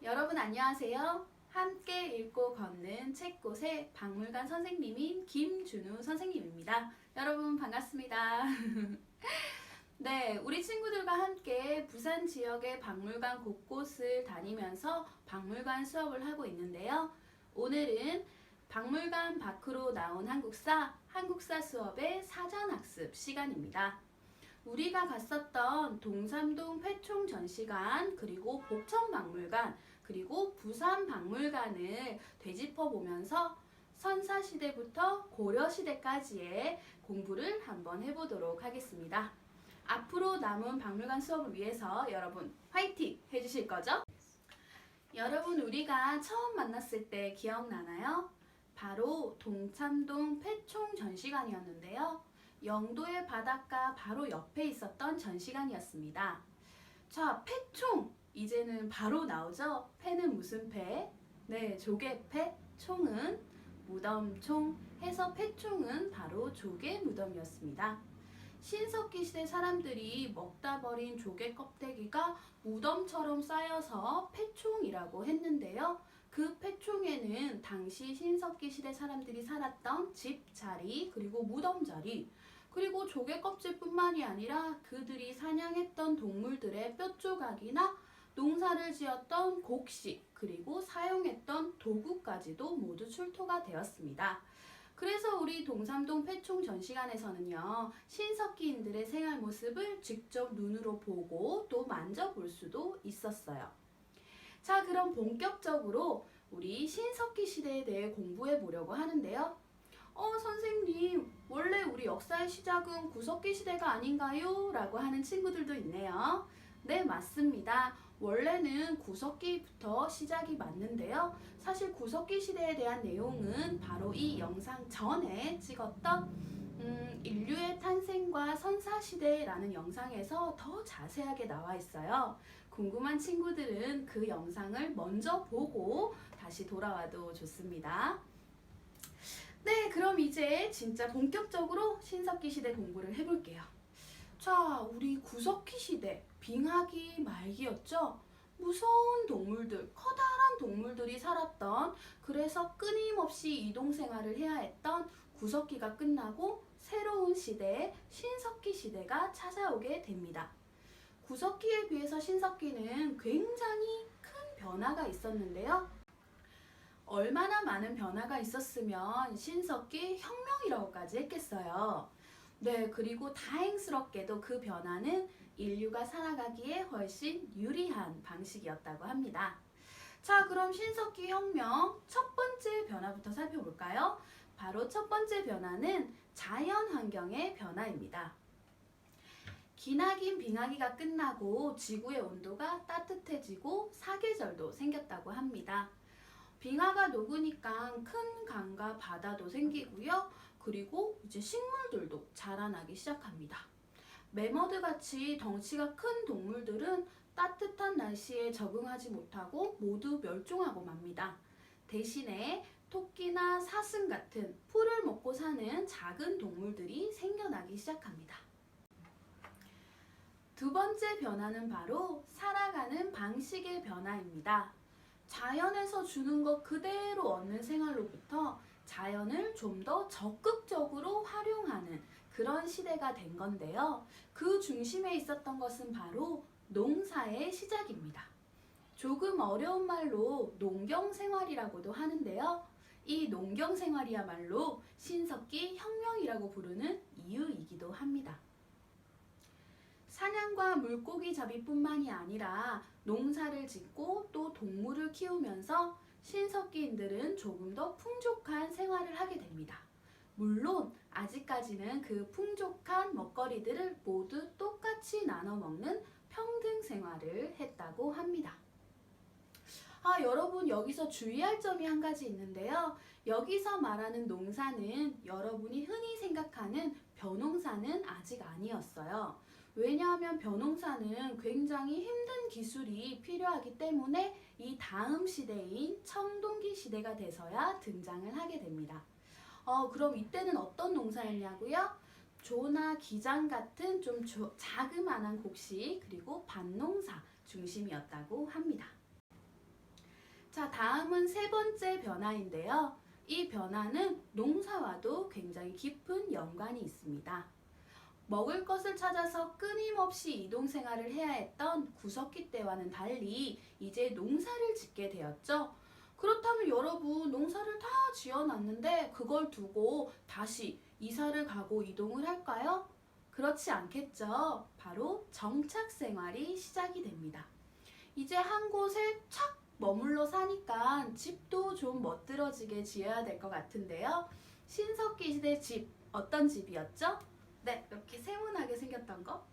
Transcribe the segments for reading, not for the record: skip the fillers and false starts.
여러분 안녕하세요. 함께 읽고 걷는 책곳의 박물관 선생님인 김준우 선생님입니다. 여러분 반갑습니다. 네, 우리 친구들과 함께 부산 지역의 박물관 곳곳을 다니면서 박물관 수업을 하고 있는데요. 오늘은 박물관 밖으로 나온 한국사 수업의 사전학습 시간입니다. 우리가 갔었던 동삼동 패총 전시관, 그리고 복천박물관, 그리고 부산박물관을 되짚어 보면서 선사시대부터 고려시대까지의 공부를 한번 해보도록 하겠습니다. 앞으로 남은 박물관 수업을 위해서 여러분 화이팅 해주실 거죠? 여러분 우리가 처음 만났을 때 기억나나요? 바로 동참동 패총 전시관이었는데요. 영도의 바닷가 바로 옆에 있었던 전시관이었습니다. 자, 패총! 이제는 바로 나오죠? 패는 무슨 패? 네, 조개패, 총은 무덤총 해서 패총은 바로 조개 무덤이었습니다. 신석기 시대 사람들이 먹다 버린 조개 껍데기가 무덤처럼 쌓여서 패총이라고 했는데요. 그 패총에는 당시 신석기 시대 사람들이 살았던 집 자리, 그리고 무덤 자리, 그리고 조개 껍질뿐만이 아니라 그들이 사냥했던 동물들의 뼈조각이나 농사를 지었던 곡식, 그리고 사용했던 도구까지도 모두 출토가 되었습니다. 그래서 우리 동삼동 패총 전시관에서는요, 신석기인들의 생활 모습을 직접 눈으로 보고 또 만져볼 수도 있었어요. 자, 그럼 본격적으로 우리 신석기 시대에 대해 공부해 보려고 하는데요. 선생님, 원래 우리 역사의 시작은 구석기 시대가 아닌가요? 라고 하는 친구들도 있네요. 네, 맞습니다. 원래는 구석기부터 시작이 맞는데요. 사실 구석기 시대에 대한 내용은 바로 이 영상 전에 찍었던 인류의 탄생과 선사시대라는 영상에서 더 자세하게 나와 있어요. 궁금한 친구들은 그 영상을 먼저 보고 다시 돌아와도 좋습니다. 네, 그럼 이제 진짜 본격적으로 신석기 시대 공부를 해볼게요. 자, 우리 구석기 시대, 빙하기 말기였죠? 무서운 동물들, 커다란 동물들이 살았던, 그래서 끊임없이 이동 생활을 해야 했던 구석기가 끝나고 새로운 시대, 신석기 시대가 찾아오게 됩니다. 구석기에 비해서 신석기는 굉장히 큰 변화가 있었는데요. 얼마나 많은 변화가 있었으면 신석기 혁명이라고까지 했겠어요. 네, 그리고 다행스럽게도 그 변화는 인류가 살아가기에 훨씬 유리한 방식이었다고 합니다. 자, 그럼 신석기 혁명 첫 번째 변화부터 살펴볼까요? 바로 첫 번째 변화는 자연 환경의 변화입니다. 기나긴 빙하기가 끝나고 지구의 온도가 따뜻해지고 사계절도 생겼다고 합니다. 빙하가 녹으니까 큰 강과 바다도 생기고요. 그리고 이제 식물들도 자라나기 시작합니다. 매머드 같이 덩치가 큰 동물들은 따뜻한 날씨에 적응하지 못하고 모두 멸종하고 맙니다. 대신에 토끼나 사슴 같은 풀을 먹고 사는 작은 동물들이 생겨나기 시작합니다. 두 번째 변화는 바로 살아가는 방식의 변화입니다. 자연에서 주는 것 그대로 얻는 생활로부터 자연을 좀 더 적극적으로 활용하는 그런 시대가 된 건데요. 그 중심에 있었던 것은 바로 농사의 시작입니다. 조금 어려운 말로 농경생활이라고도 하는데요. 이 농경생활이야말로 신석기 혁명이라고 부르는 이유이기도 합니다. 사냥과 물고기 잡이뿐만이 아니라 농사를 짓고 또 동물을 키우면서 신석기인들은 조금 더 풍족한 생활을 하게 됩니다. 물론 아직까지는 그 풍족한 먹거리들을 모두 똑같이 나눠 먹는 평등 생활을 했다고 합니다. 여러분 여기서 주의할 점이 한 가지 있는데요. 여기서 말하는 농사는 여러분이 흔히 생각하는 벼농사는 아직 아니었어요. 왜냐하면 벼농사는 굉장히 힘든 기술이 필요하기 때문에 이 다음 시대인 청동기 시대가 돼서야 등장을 하게 됩니다. 그럼 이때는 어떤 농사였냐고요? 조나 기장 같은 좀 자그마한 곡식, 그리고 밭농사 중심이었다고 합니다. 다음은 세 번째 변화인데요. 이 변화는 농사와도 굉장히 깊은 연관이 있습니다. 먹을 것을 찾아서 끊임없이 이동 생활을 해야 했던 구석기 때와는 달리 이제 농사를 짓게 되었죠. 그렇다면 여러분, 농사를 다 지어놨는데 그걸 두고 다시 이사를 가고 이동을 할까요? 그렇지 않겠죠. 바로 정착 생활이 시작이 됩니다. 이제 한 곳에 착 머물러 사니까 집도 좀 멋들어지게 지어야 될 것 같은데요. 신석기 시대 집, 어떤 집이었죠? 네, 이렇게 세모나게 생겼던 거?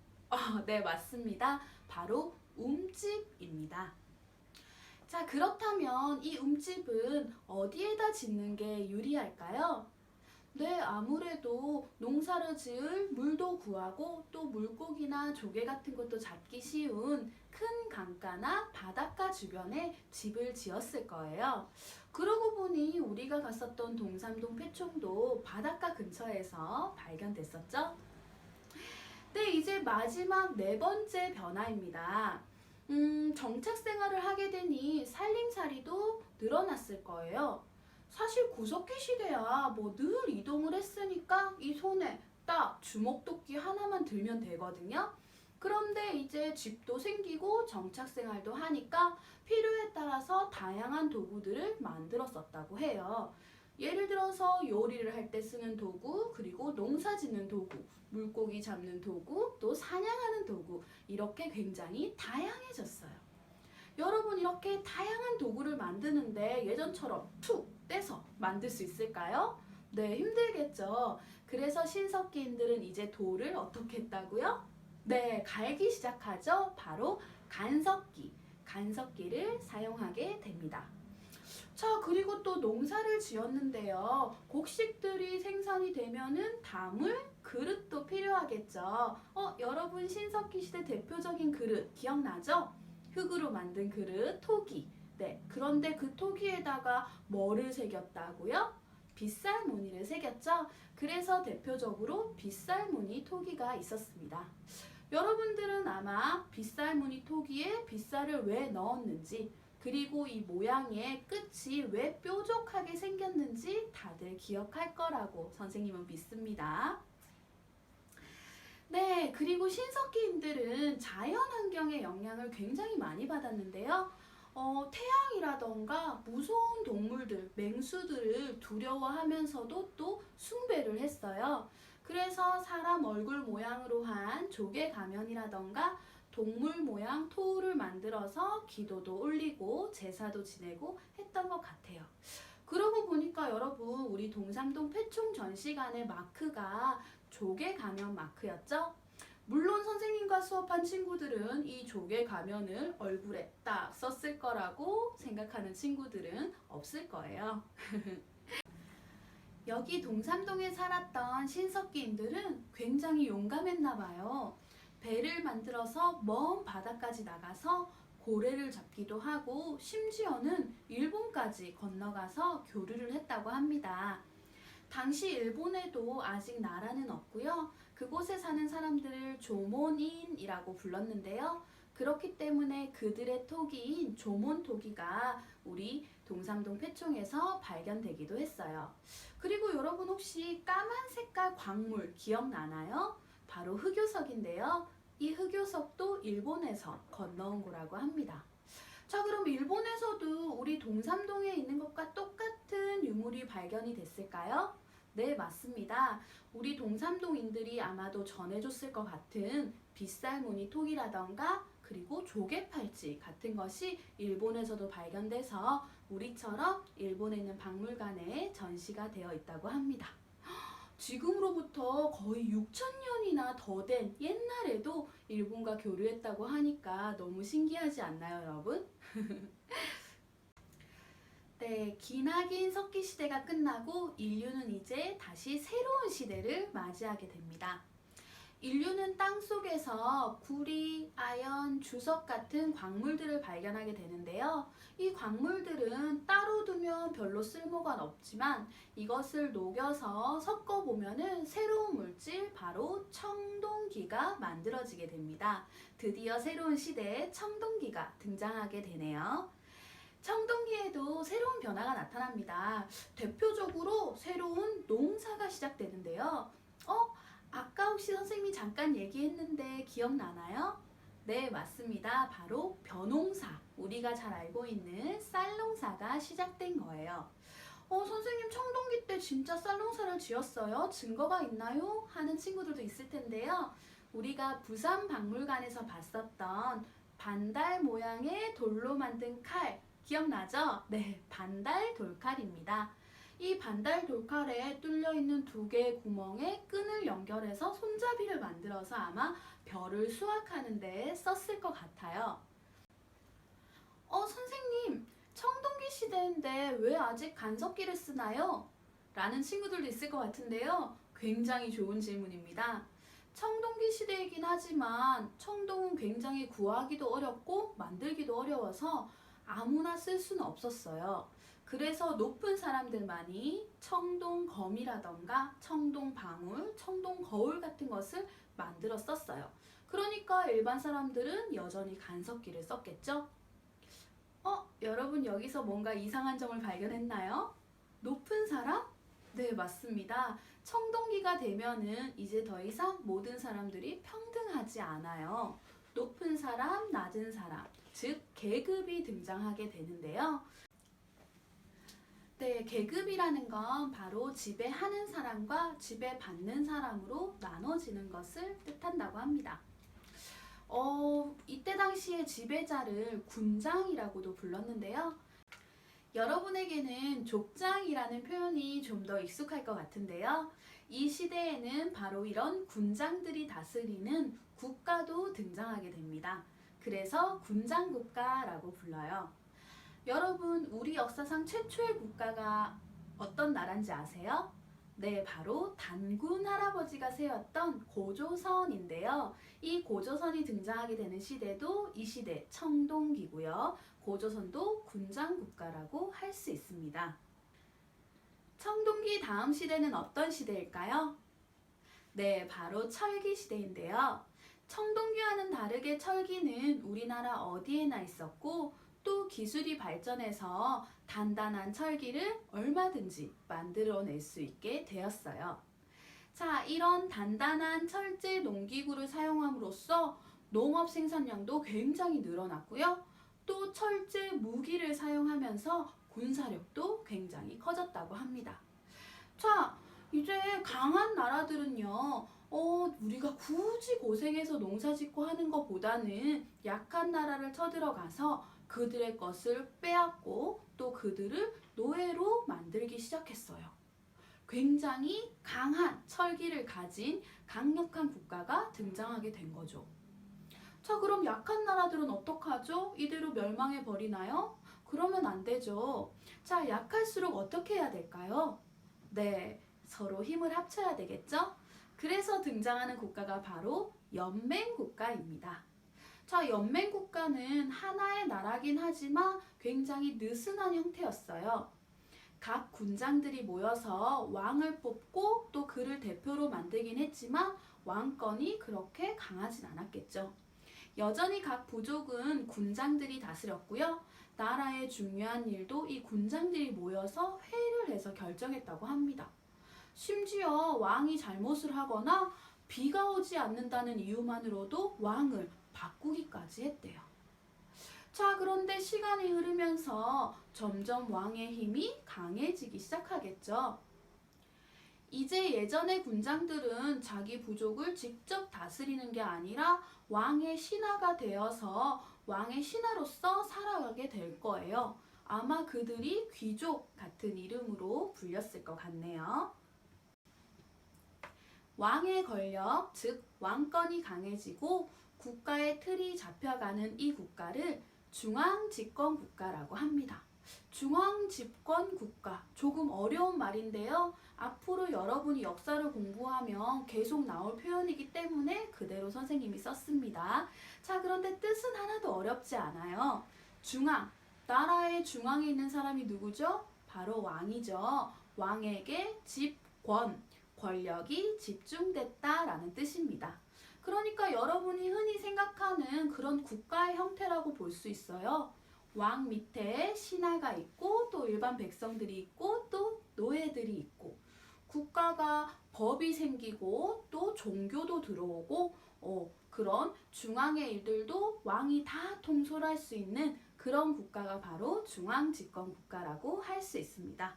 네, 맞습니다. 바로 움집입니다. 자, 그렇다면 이 움집은 어디에다 짓는 게 유리할까요? 네, 아무래도 농사를 지을 물도 구하고 또 물고기나 조개 같은 것도 잡기 쉬운 큰 강가나 바닷가 주변에 집을 지었을 거예요. 그러고 보니 우리가 갔었던 동삼동 폐총도 바닷가 근처에서 발견됐었죠? 네, 이제 마지막 네 번째 변화입니다. 정착 생활을 하게 되니 살림살이도 늘어났을 거예요. 사실 구석기 시대야 뭐 늘 이동을 했으니까 이 손에 딱 주먹도끼 하나만 들면 되거든요. 그런데 이제 집도 생기고 정착 생활도 하니까 필요에 따라서 다양한 도구들을 만들었었다고 해요. 예를 들어서 요리를 할 때 쓰는 도구, 그리고 농사 짓는 도구, 물고기 잡는 도구, 또 사냥하는 도구, 이렇게 굉장히 다양해졌어요. 여러분, 이렇게 다양한 도구를 만드는데 예전처럼 툭 떼서 만들 수 있을까요? 네, 힘들겠죠. 그래서 신석기인들은 이제 돌을 어떻게 했다고요? 네, 갈기 시작하죠. 바로 간석기, 간석기를 사용하게 됩니다. 자, 그리고 또 농사를 지었는데요. 곡식들이 생산이 되면은 담을 그릇도 필요하겠죠. 여러분, 신석기 시대 대표적인 그릇 기억나죠? 흙으로 만든 그릇, 토기. 네, 그런데 그 토기에다가 뭐를 새겼다고요? 빗살무늬를 새겼죠? 그래서 대표적으로 빗살무늬 토기가 있었습니다. 여러분들은 아마 빗살무늬 토기에 빗살을 왜 넣었는지, 그리고 이 모양의 끝이 왜 뾰족하게 생겼는지 다들 기억할 거라고 선생님은 믿습니다. 네, 그리고 신석기인들은 자연환경의 영향을 굉장히 많이 받았는데요. 태양이라던가 무서운 동물들, 맹수들을 두려워하면서도 또 숭배를 했어요. 그래서 사람 얼굴 모양으로 한 조개 가면이라던가 동물 모양 토우를 만들어서 기도도 올리고 제사도 지내고 했던 것 같아요. 그러고 보니까 여러분, 우리 동삼동 폐총 전시관의 마크가 조개 가면 마크였죠? 물론 선생님과 수업한 친구들은 이 조개 가면을 얼굴에 딱 썼을 거라고 생각하는 친구들은 없을 거예요. 여기 동삼동에 살았던 신석기인들은 굉장히 용감했나 봐요. 배를 만들어서 먼 바다까지 나가서 고래를 잡기도 하고 심지어는 일본까지 건너가서 교류를 했다고 합니다. 당시 일본에도 아직 나라는 없고요. 그곳에 사는 사람들을 조몬인이라고 불렀는데요. 그렇기 때문에 그들의 토기인 조몬토기가 우리 동삼동 폐총에서 발견되기도 했어요. 그리고 여러분, 혹시 까만 색깔 광물 기억나나요? 바로 흑요석인데요. 이 흑요석도 일본에서 건너온 거라고 합니다. 자, 그럼 일본에서도 우리 동삼동에 있는 것과 똑같은 유물이 발견이 됐을까요? 네, 맞습니다. 우리 동삼동인들이 아마도 전해줬을 것 같은 빗살무늬 톡이라던가 그리고 조개팔찌 같은 것이 일본에서도 발견돼서 우리처럼 일본에 있는 박물관에 전시가 되어 있다고 합니다. 지금으로부터 거의 6,000년이나 더 된 옛날에도 일본과 교류했다고 하니까 너무 신기하지 않나요, 여러분? 네, 기나긴 석기 시대가 끝나고 인류는 이제 다시 새로운 시대를 맞이하게 됩니다. 인류는 땅속에서 구리, 아연, 주석 같은 광물들을 발견하게 되는데요. 이 광물들은 따로 두면 별로 쓸모가 없지만 이것을 녹여서 섞어보면은 새로운 물질, 바로 청동기가 만들어지게 됩니다. 드디어 새로운 시대에 청동기가 등장하게 되네요. 청동기에도 새로운 변화가 나타납니다. 대표적으로 새로운 농사가 시작되는데요. 아까 혹시 선생님이 잠깐 얘기했는데 기억나나요? 네, 맞습니다. 바로 벼농사, 우리가 잘 알고 있는 쌀농사가 시작된 거예요. 선생님 청동기 때 진짜 쌀농사를 지었어요? 증거가 있나요? 하는 친구들도 있을 텐데요. 우리가 부산박물관에서 봤었던 반달 모양의 돌로 만든 칼, 기억나죠? 네, 반달 돌칼입니다. 이 반달 돌칼에 뚫려 있는 두 개의 구멍에 끈을 연결해서 손잡이를 만들어서 아마 벼를 수확하는 데 썼을 것 같아요. 선생님, 청동기 시대인데 왜 아직 간섭기를 쓰나요? 라는 친구들도 있을 것 같은데요. 굉장히 좋은 질문입니다. 청동기 시대이긴 하지만 청동은 굉장히 구하기도 어렵고 만들기도 어려워서 아무나 쓸 수는 없었어요. 그래서 높은 사람들만이 청동검이라던가 청동방울, 청동거울 같은 것을 만들어 썼어요. 그러니까 일반 사람들은 여전히 간섭기를 썼겠죠? 여러분 여기서 뭔가 이상한 점을 발견했나요? 높은 사람? 네, 맞습니다. 청동기가 되면은 이제 더 이상 모든 사람들이 평등하지 않아요. 높은 사람, 낮은 사람, 즉 계급이 등장하게 되는데요. 네, 계급이라는 건 바로 지배하는 사람과 지배받는 사람으로 나눠지는 것을 뜻한다고 합니다. 이때 당시에 지배자를 군장이라고도 불렀는데요. 여러분에게는 족장이라는 표현이 좀 더 익숙할 것 같은데요. 이 시대에는 바로 이런 군장들이 다스리는 국가도 등장하게 됩니다. 그래서 군장국가라고 불러요. 여러분, 우리 역사상 최초의 국가가 어떤 나라인지 아세요? 네, 바로 단군 할아버지가 세웠던 고조선인데요. 이 고조선이 등장하게 되는 시대도 이 시대 청동기고요. 고조선도 군장국가라고 할 수 있습니다. 청동기 다음 시대는 어떤 시대일까요? 네, 바로 철기 시대인데요. 청동기와는 다르게 철기는 우리나라 어디에나 있었고 또 기술이 발전해서 단단한 철기를 얼마든지 만들어낼 수 있게 되었어요. 자, 이런 단단한 철제 농기구를 사용함으로써 농업 생산량도 굉장히 늘어났고요. 또 철제 무기를 사용하면서 군사력도 굉장히 커졌다고 합니다. 자, 이제 강한 나라들은요, 우리가 굳이 고생해서 농사짓고 하는 것보다는 약한 나라를 쳐들어가서 그들의 것을 빼앗고 또 그들을 노예로 만들기 시작했어요. 굉장히 강한 철기를 가진 강력한 국가가 등장하게 된 거죠. 자, 그럼 약한 나라들은 어떡하죠? 이대로 멸망해 버리나요? 그러면 안 되죠. 자, 약할수록 어떻게 해야 될까요? 네, 서로 힘을 합쳐야 되겠죠? 그래서 등장하는 국가가 바로 연맹국가입니다. 자, 연맹국가는 하나의 나라긴 하지만 굉장히 느슨한 형태였어요. 각 군장들이 모여서 왕을 뽑고 또 그를 대표로 만들긴 했지만 왕권이 그렇게 강하진 않았겠죠. 여전히 각 부족은 군장들이 다스렸고요. 나라의 중요한 일도 이 군장들이 모여서 회의를 해서 결정했다고 합니다. 심지어 왕이 잘못을 하거나 비가 오지 않는다는 이유만으로도 왕을 바꾸기까지 했대요. 자, 그런데 시간이 흐르면서 점점 왕의 힘이 강해지기 시작하겠죠. 이제 예전의 군장들은 자기 부족을 직접 다스리는 게 아니라 왕의 신하가 되어서 왕의 신하로서 살아가게 될 거예요. 아마 그들이 귀족 같은 이름으로 불렸을 것 같네요. 왕의 권력, 즉 왕권이 강해지고 국가의 틀이 잡혀가는 이 국가를 중앙집권국가라고 합니다. 중앙집권국가, 조금 어려운 말인데요. 앞으로 여러분이 역사를 공부하면 계속 나올 표현이기 때문에 그대로 선생님이 썼습니다. 자, 그런데 뜻은 하나도 어렵지 않아요. 중앙, 나라의 중앙에 있는 사람이 누구죠? 바로 왕이죠. 왕에게 집권, 권력이 집중됐다라는 뜻입니다. 그러니까 여러분이 흔히 생각하는 그런 국가의 형태라고 볼 수 있어요. 왕 밑에 신하가 있고 또 일반 백성들이 있고 또 노예들이 있고 국가가 법이 생기고 또 종교도 들어오고 그런 중앙의 일들도 왕이 다 통솔할 수 있는 그런 국가가 바로 중앙집권 국가라고 할 수 있습니다.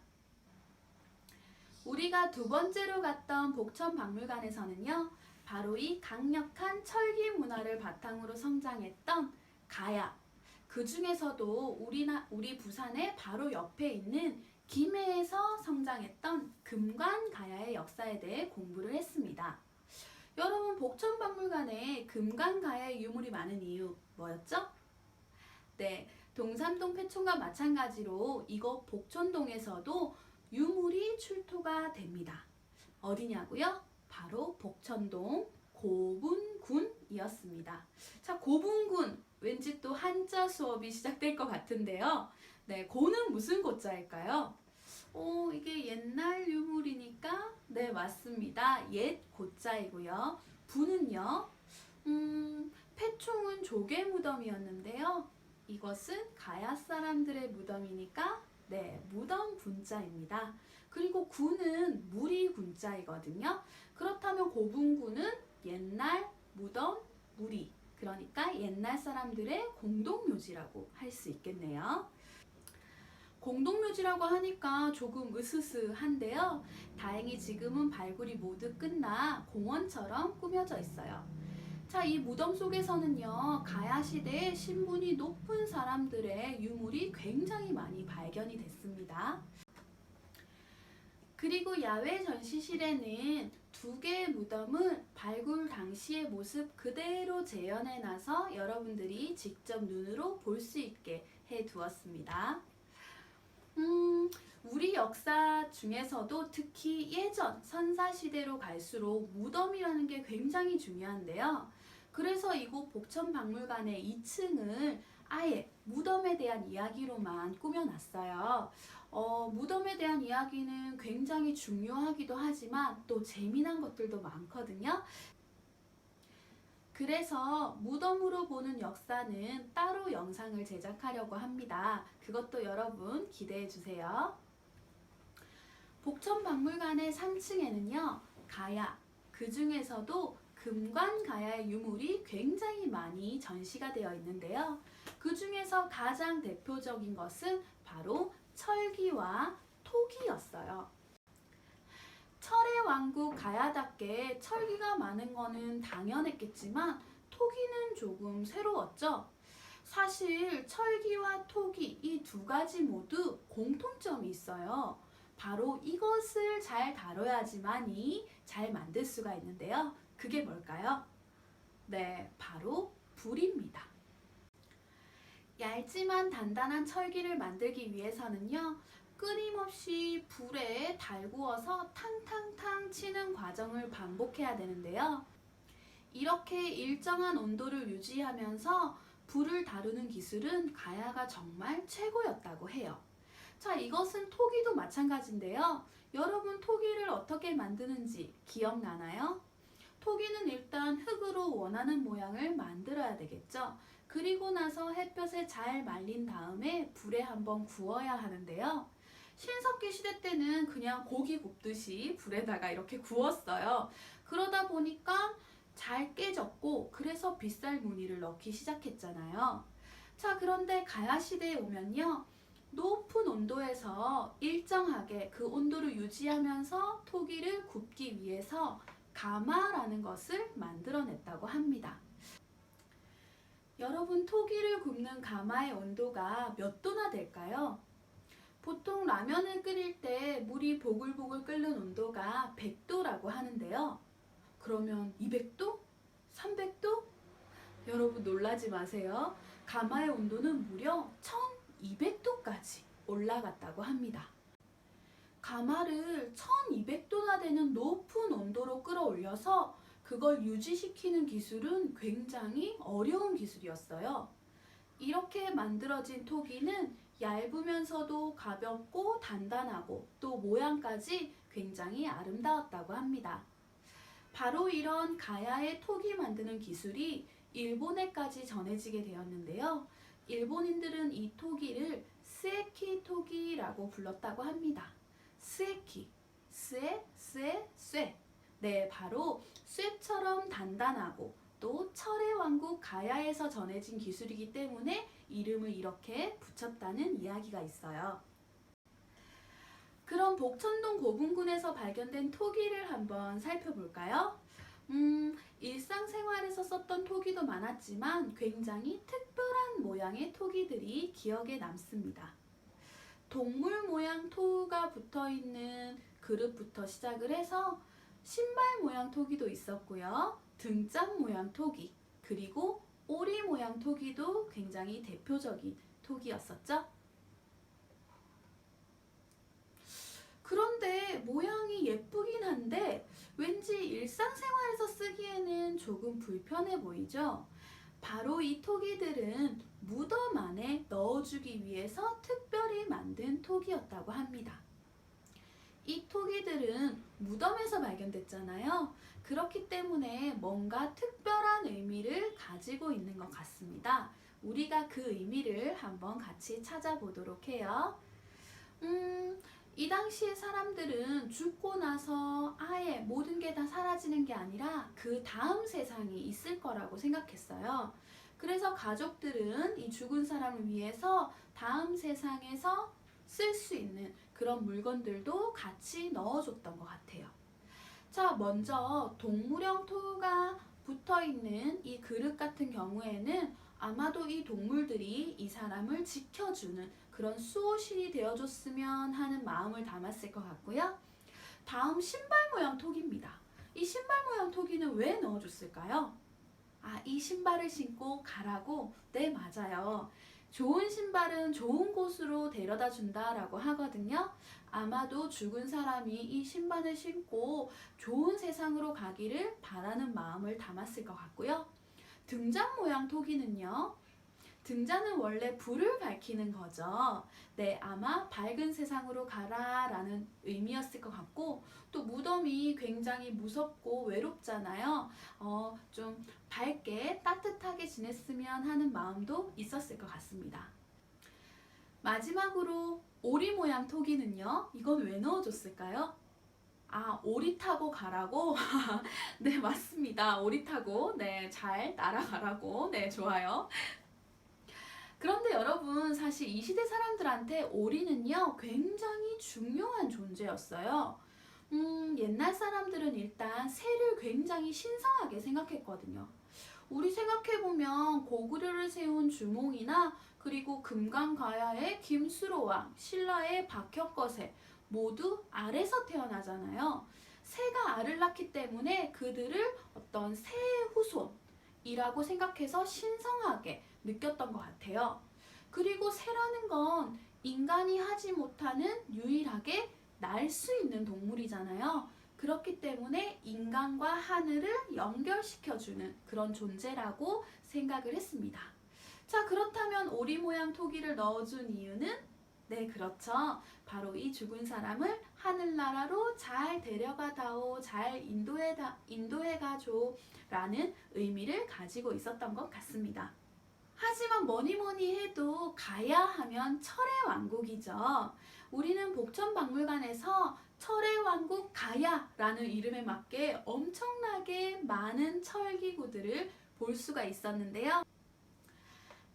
우리가 두 번째로 갔던 복천박물관에서는요. 바로 이 강력한 철기 문화를 바탕으로 성장했던 가야, 그 중에서도 우리 부산의 바로 옆에 있는 김해에서 성장했던 금관가야의 역사에 대해 공부를 했습니다. 여러분, 복천박물관에 금관가야의 유물이 많은 이유 뭐였죠? 네, 동삼동 폐촌과 마찬가지로 이곳 복촌동에서도 유물이 출토가 됩니다. 어디냐고요? 바로 복천동 고분군이었습니다. 자, 고분군 왠지 또 한자 수업이 시작될 것 같은데요. 네, 고는 무슨 고자일까요? 이게 옛날 유물이니까 네, 맞습니다. 옛 고자이고요. 분은요. 폐총은 조개 무덤이었는데요. 이것은 가야 사람들의 무덤이니까 네, 무덤 군자입니다. 그리고 군은 무리 군자이거든요. 그렇다면 고분군은 옛날 무덤 무리, 그러니까 옛날 사람들의 공동묘지라고 할 수 있겠네요. 공동묘지라고 하니까 조금 으스스한데요. 다행히 지금은 발굴이 모두 끝나 공원처럼 꾸며져 있어요. 자, 이 무덤 속에서는요, 가야 시대에 신분이 높은 사람들의 유물이 굉장히 많이 발견이 됐습니다. 그리고 야외 전시실에는 두 개의 무덤을 발굴 당시의 모습 그대로 재현해놔서 여러분들이 직접 눈으로 볼 수 있게 해두었습니다. 우리 역사 중에서도 특히 예전 선사시대로 갈수록 무덤이라는 게 굉장히 중요한데요. 그래서 이곳 복천박물관의 2층을 아예 무덤에 대한 이야기로만 꾸며놨어요. 무덤에 대한 이야기는 굉장히 중요하기도 하지만 또 재미난 것들도 많거든요. 그래서 무덤으로 보는 역사는 따로 영상을 제작하려고 합니다. 그것도 여러분 기대해 주세요. 복천박물관의 3층에는요. 가야, 그 중에서도 금관가야의 유물이 굉장히 많이 전시가 되어 있는데요. 그 중에서 가장 대표적인 것은 바로 철기와 토기였어요. 철의 왕국 가야답게 철기가 많은 거는 당연했겠지만 토기는 조금 새로웠죠. 사실 철기와 토기 이 두 가지 모두 공통점이 있어요. 바로 이것을 잘 다뤄야지만이 잘 만들 수가 있는데요. 그게 뭘까요? 네, 바로 불입니다. 얇지만 단단한 철기를 만들기 위해서는요. 끊임없이 불에 달구어서 탕탕탕 치는 과정을 반복해야 되는데요. 이렇게 일정한 온도를 유지하면서 불을 다루는 기술은 가야가 정말 최고였다고 해요. 자, 이것은 토기도 마찬가지인데요. 여러분 토기를 어떻게 만드는지 기억나나요? 토기는 일단 흙으로 원하는 모양을 만들어야 되겠죠. 그리고 나서 햇볕에 잘 말린 다음에 불에 한번 구워야 하는데요. 신석기 시대 때는 그냥 고기 굽듯이 불에다가 이렇게 구웠어요. 그러다 보니까 잘 깨졌고 그래서 빗살 무늬를 넣기 시작했잖아요. 자, 그런데 가야 시대에 오면요. 높은 온도에서 일정하게 그 온도를 유지하면서 토기를 굽기 위해서 가마라는 것을 만들어냈다고 합니다. 여러분, 토기를 굽는 가마의 온도가 몇 도나 될까요? 보통 라면을 끓일 때 물이 보글보글 끓는 온도가 100도라고 하는데요. 그러면 200도? 300도? 여러분 놀라지 마세요. 가마의 온도는 무려 1200도까지 올라갔다고 합니다. 가마를 1200도나 되는 높은 온도로 끌어올려서 그걸 유지시키는 기술은 굉장히 어려운 기술이었어요. 이렇게 만들어진 토기는 얇으면서도 가볍고 단단하고 또 모양까지 굉장히 아름다웠다고 합니다. 바로 이런 가야의 토기 만드는 기술이 일본에까지 전해지게 되었는데요. 일본인들은 이 토기를 스에키 토기라고 불렀다고 합니다. 스에키, 쇠. 네, 바로 쇠처럼 단단하고 또 철의 왕국 가야에서 전해진 기술이기 때문에 이름을 이렇게 붙였다는 이야기가 있어요. 그럼 복천동 고분군에서 발견된 토기를 한번 살펴볼까요? 일상생활에서 썼던 토기도 많았지만 굉장히 특별한 모양의 토기들이 기억에 남습니다. 동물 모양 토가 붙어있는 그릇부터 시작을 해서 신발 모양 토기도 있었고요. 등짝 모양 토기, 그리고 오리 모양 토기도 굉장히 대표적인 토기였었죠. 그런데 모양이 예쁘긴 한데 왠지 일상생활에서 쓰기에는 조금 불편해 보이죠? 바로 이 토기들은 무덤 안에 넣어주기 위해서 특별히 만든 토기였다고 합니다. 이 토기들은 무덤에서 발견됐잖아요. 그렇기 때문에 뭔가 특별한 의미를 가지고 있는 것 같습니다. 우리가 그 의미를 한번 같이 찾아보도록 해요. 이 당시의 사람들은 죽고 나서 아예 모든 게 다 사라지는 게 아니라 그 다음 세상이 있을 거라고 생각했어요. 그래서 가족들은 이 죽은 사람을 위해서 다음 세상에서 쓸 수 있는 그런 물건들도 같이 넣어줬던 것 같아요. 자, 먼저 동물형 토가 붙어있는 이 그릇 같은 경우에는 아마도 이 동물들이 이 사람을 지켜주는 그런 수호신이 되어줬으면 하는 마음을 담았을 것 같고요. 다음 신발 모양 토기입니다. 이 신발 모양 토기는 왜 넣어줬을까요? 이 신발을 신고 가라고? 네, 맞아요. 좋은 신발은 좋은 곳으로 데려다 준다라고 하거든요. 아마도 죽은 사람이 이 신발을 신고 좋은 세상으로 가기를 바라는 마음을 담았을 것 같고요. 등잔 모양 토기는요. 등잔은 원래 불을 밝히는 거죠. 네, 아마 밝은 세상으로 가라 라는 의미였을 것 같고, 또 무덤이 굉장히 무섭고 외롭잖아요. 좀 밝게 따뜻하게 지냈으면 하는 마음도 있었을 것 같습니다. 마지막으로 오리 모양 토기는요. 이건 왜 넣어줬을까요? 오리 타고 가라고? 네, 맞습니다. 오리 타고 잘 날아가라고. 네, 좋아요. 그런데 여러분, 사실 이 시대 사람들한테 오리는요, 굉장히 중요한 존재였어요. 옛날 사람들은 일단 새를 굉장히 신성하게 생각했거든요. 우리 생각해보면 고구려를 세운 주몽이나 그리고 금강가야의 김수로왕, 신라의 박혁거세 모두 알에서 태어나잖아요. 새가 알을 낳기 때문에 그들을 어떤 새의 후손이라고 생각해서 신성하게 느꼈던 것 같아요. 그리고 새라는 건 인간이 하지 못하는 유일하게 날 수 있는 동물이잖아요. 그렇기 때문에 인간과 하늘을 연결시켜주는 그런 존재라고 생각을 했습니다. 자, 그렇다면 오리 모양 토기를 넣어준 이유는? 네, 그렇죠. 바로 이 죽은 사람을 하늘나라로 잘 데려가다오, 잘 인도해가줘 라는 의미를 가지고 있었던 것 같습니다. 하지만 뭐니 해도 가야 하면 철의 왕국이죠. 우리는 복천박물관에서 철의 왕국 가야라는 이름에 맞게 엄청나게 많은 철기구들을 볼 수가 있었는데요.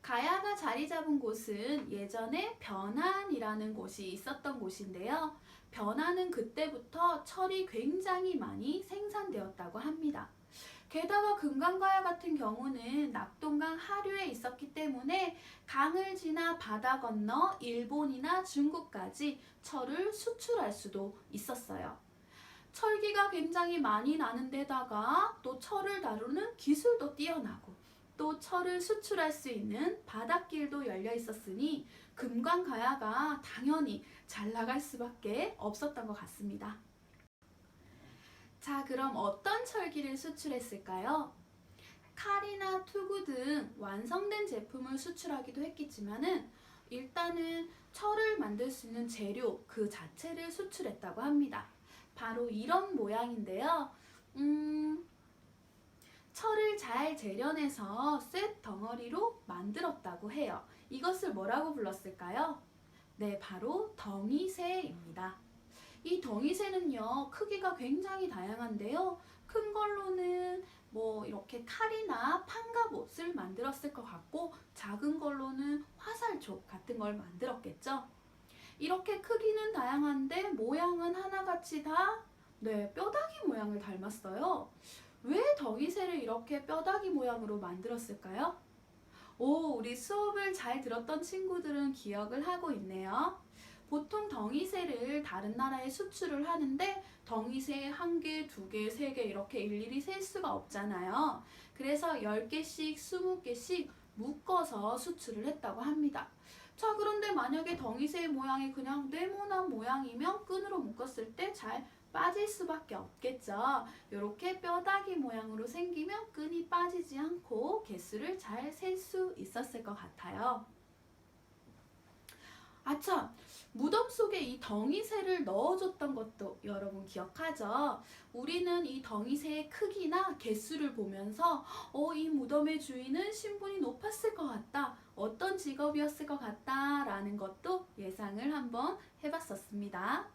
가야가 자리 잡은 곳은 예전에 변안이라는 곳이 있었던 곳인데요. 변안은 그때부터 철이 굉장히 많이 생산되었다고 합니다. 게다가 금강가야 같은 경우는 낙동강 하류에 있었기 때문에 강을 지나 바다 건너 일본이나 중국까지 철을 수출할 수도 있었어요. 철기가 굉장히 많이 나는 데다가 또 철을 다루는 기술도 뛰어나고 또 철을 수출할 수 있는 바닷길도 열려 있었으니 금강가야가 당연히 잘 나갈 수밖에 없었던 것 같습니다. 자, 그럼 어떤 철기를 수출했을까요? 칼이나 투구 등 완성된 제품을 수출하기도 했겠지만은 일단은 철을 만들 수 있는 재료 그 자체를 수출했다고 합니다. 바로 이런 모양인데요. 철을 잘 재련해서 쇳 덩어리로 만들었다고 해요. 이것을 뭐라고 불렀을까요? 네, 바로 덩이새입니다. 이 덩이새는요, 크기가 굉장히 다양한데요. 큰 걸로는 뭐 이렇게 칼이나 판갑옷을 만들었을 것 같고, 작은 걸로는 화살촉 같은 걸 만들었겠죠. 이렇게 크기는 다양한데 모양은 하나같이 다 네, 뼈다귀 모양을 닮았어요. 왜 덩이새를 이렇게 뼈다귀 모양으로 만들었을까요? 오, 우리 수업을 잘 들었던 친구들은 기억을 하고 있네요. 보통 덩이새를 다른 나라에 수출을 하는데 덩이새 1개, 2개, 3개 이렇게 일일이 셀 수가 없잖아요. 그래서 10개씩, 20개씩 묶어서 수출을 했다고 합니다. 자, 그런데 만약에 덩이새의 모양이 그냥 네모난 모양이면 끈으로 묶었을 때 잘 빠질 수밖에 없겠죠. 이렇게 뼈다귀 모양으로 생기면 끈이 빠지지 않고 개수를 잘 셀 수 있었을 것 같아요. 아참, 무덤 속에 이 덩이새를 넣어줬던 것도 여러분 기억하죠? 우리는 이 덩이새의 크기나 개수를 보면서 이 무덤의 주인은 신분이 높았을 것 같다, 어떤 직업이었을 것 같다 라는 것도 예상을 한번 해봤었습니다.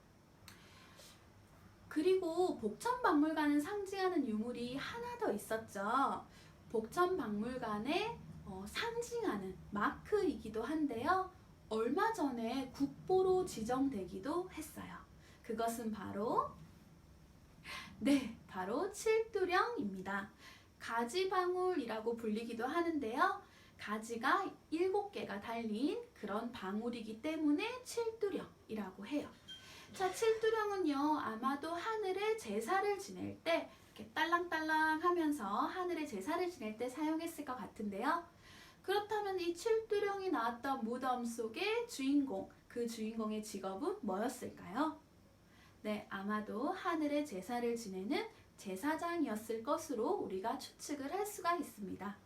그리고 복천박물관을 상징하는 유물이 하나 더 있었죠. 복천박물관의 상징하는 마크이기도 한데요. 얼마 전에 국보로 지정되기도 했어요. 그것은 바로 바로 칠두령입니다. 가지방울이라고 불리기도 하는데요. 가지가 7개가 달린 그런 방울이기 때문에 칠두령이라고 해요. 자, 칠두령은요, 아마도 하늘에 제사를 지낼 때 이렇게 딸랑딸랑 하면서 하늘에 제사를 지낼 때 사용했을 것 같은데요. 그렇다면 이 칠두령이 나왔던 무덤 속의 주인공, 그 주인공의 직업은 뭐였을까요? 네, 아마도 하늘에 제사를 지내는 제사장이었을 것으로 우리가 추측을 할 수가 있습니다.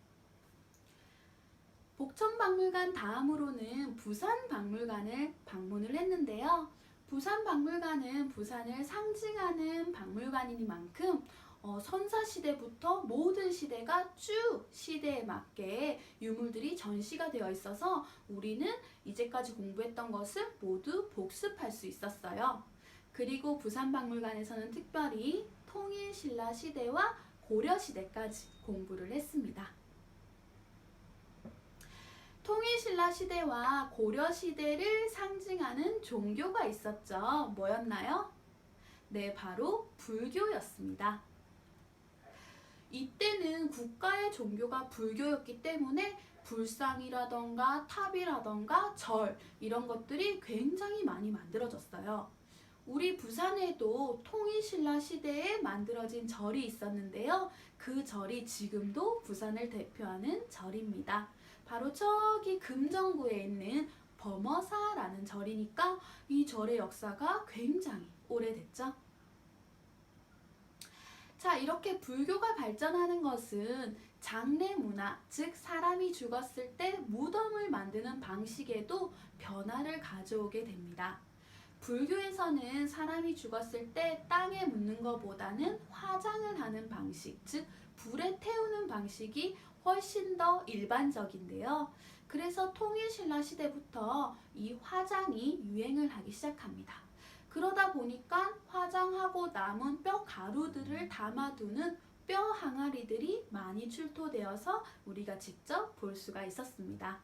복천박물관 다음으로는 부산박물관을 방문을 했는데요. 부산박물관은 부산을 상징하는 박물관이니만큼 선사시대부터 모든 시대가 쭉 시대에 맞게 유물들이 전시가 되어 있어서 우리는 이제까지 공부했던 것을 모두 복습할 수 있었어요. 그리고 부산박물관에서는 특별히 통일신라 시대와 고려시대까지 공부를 했습니다. 통일신라 시대와 고려시대를 상징하는 종교가 있었죠. 뭐였나요? 네, 바로 불교였습니다. 이때는 국가의 종교가 불교였기 때문에 불상이라던가 탑이라던가 절 이런 것들이 굉장히 많이 만들어졌어요. 우리 부산에도 통일신라 시대에 만들어진 절이 있었는데요. 그 절이 지금도 부산을 대표하는 절입니다. 바로 저기 금정구에 있는 범어사라는 절이니까 이 절의 역사가 굉장히 오래됐죠. 자, 이렇게 불교가 발전하는 것은 장례 문화, 즉 사람이 죽었을 때 무덤을 만드는 방식에도 변화를 가져오게 됩니다. 불교에서는 사람이 죽었을 때 땅에 묻는 것보다는 화장을 하는 방식, 즉 불에 태우는 방식이 훨씬 더 일반적인데요. 그래서 통일신라 시대부터 이 화장이 유행을 하기 시작합니다. 그러다 보니까 화장하고 남은 뼈 가루들을 담아두는 뼈 항아리들이 많이 출토되어서 우리가 직접 볼 수가 있었습니다.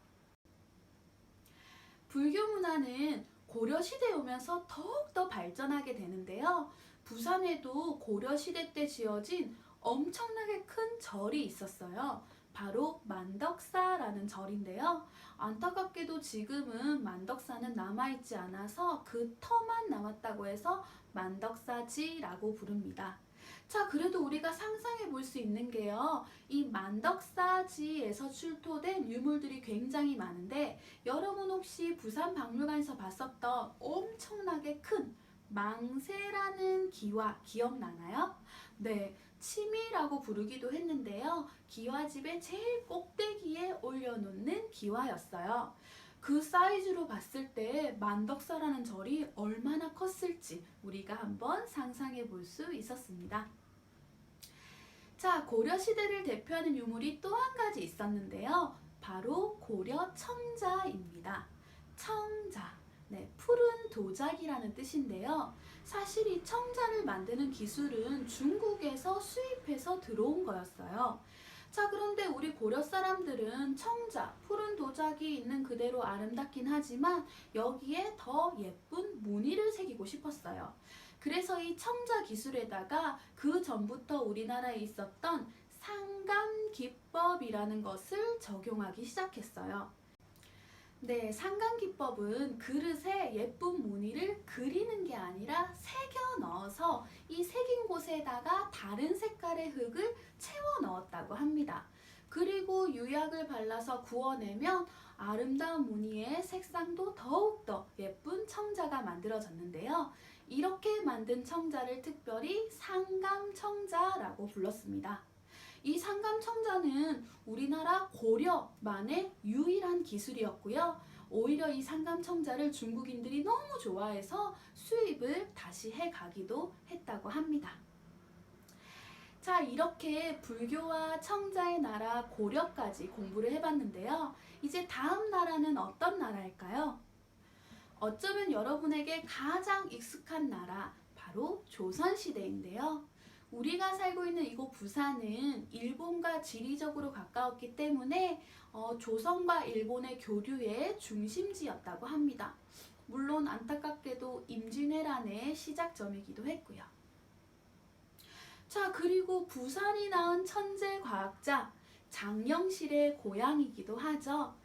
불교 문화는 고려시대에 오면서 더욱더 발전하게 되는데요. 부산에도 고려시대 때 지어진 엄청나게 큰 절이 있었어요. 바로 만덕사라는 절인데요. 안타깝게도 지금은 만덕사는 남아있지 않아서 그 터만 남았다고 해서 만덕사지라고 부릅니다. 자, 그래도 우리가 상상해 볼 수 있는 게요. 이 만덕사지에서 출토된 유물들이 굉장히 많은데 여러분 혹시 부산박물관에서 봤었던 엄청나게 큰 망새라는 기와 기억나나요? 네, 치미라고 부르기도 했는데요. 기와집의 제일 꼭대기에 올려놓는 기와였어요. 그 사이즈로 봤을 때 만덕사라는 절이 얼마나 컸을지 우리가 한번 상상해 볼 수 있었습니다. 자, 고려시대를 대표하는 유물이 또 한 가지 있었는데요. 바로 고려 청자입니다. 청자. 네, 푸른 도자기라는 뜻인데요. 사실 이 청자를 만드는 기술은 중국에서 수입해서 들어온 거였어요. 자, 그런데 우리 고려 사람들은 청자, 푸른 도자기 있는 그대로 아름답긴 하지만 여기에 더 예쁜 무늬를 새기고 싶었어요. 그래서 이 청자 기술에다가 그 전부터 우리나라에 있었던 상감기법이라는 것을 적용하기 시작했어요. 네, 상감기법은 그릇에 예쁜 무늬를 그리는 게 아니라 새겨 넣어서 이 새긴 곳에다가 다른 색깔의 흙을 채워 넣었다고 합니다. 그리고 유약을 발라서 구워내면 아름다운 무늬의 색상도 더욱더 예쁜 청자가 만들어졌는데요. 이렇게 만든 청자를 특별히 상감청자라고 불렀습니다. 이 상감청자는 우리나라 고려만의 유일한 기술이었고요. 오히려 이 상감청자를 중국인들이 너무 좋아해서 수입을 다시 해가기도 했다고 합니다. 자, 이렇게 불교와 청자의 나라 고려까지 공부를 해봤는데요. 이제 다음 나라는 어떤 나라일까요? 어쩌면 여러분에게 가장 익숙한 나라, 바로 조선시대인데요. 우리가 살고 있는 이곳 부산은 일본과 지리적으로 가까웠기 때문에 조선과 일본의 교류의 중심지였다고 합니다. 물론 안타깝게도 임진왜란의 시작점이기도 했고요. 자, 그리고 부산이 낳은 천재 과학자 장영실의 고향이기도 하죠.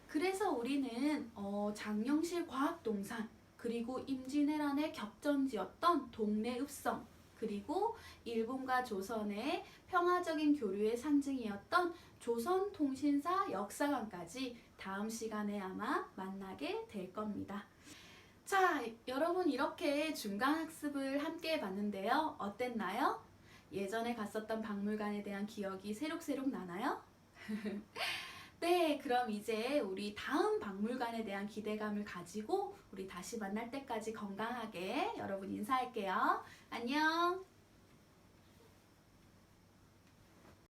그래서 우리는 장영실 과학동산, 그리고 임진왜란의 격전지였던 동래읍성, 그리고 일본과 조선의 평화적인 교류의 상징이었던 조선통신사 역사관까지 다음 시간에 아마 만나게 될 겁니다. 자, 여러분 이렇게 중간학습을 함께 해봤는데요. 어땠나요? 예전에 갔었던 박물관에 대한 기억이 새록새록 나나요? 네, 그럼 이제 우리 다음 박물관에 대한 기대감을 가지고 우리 다시 만날 때까지 건강하게 여러분 인사할게요. 안녕!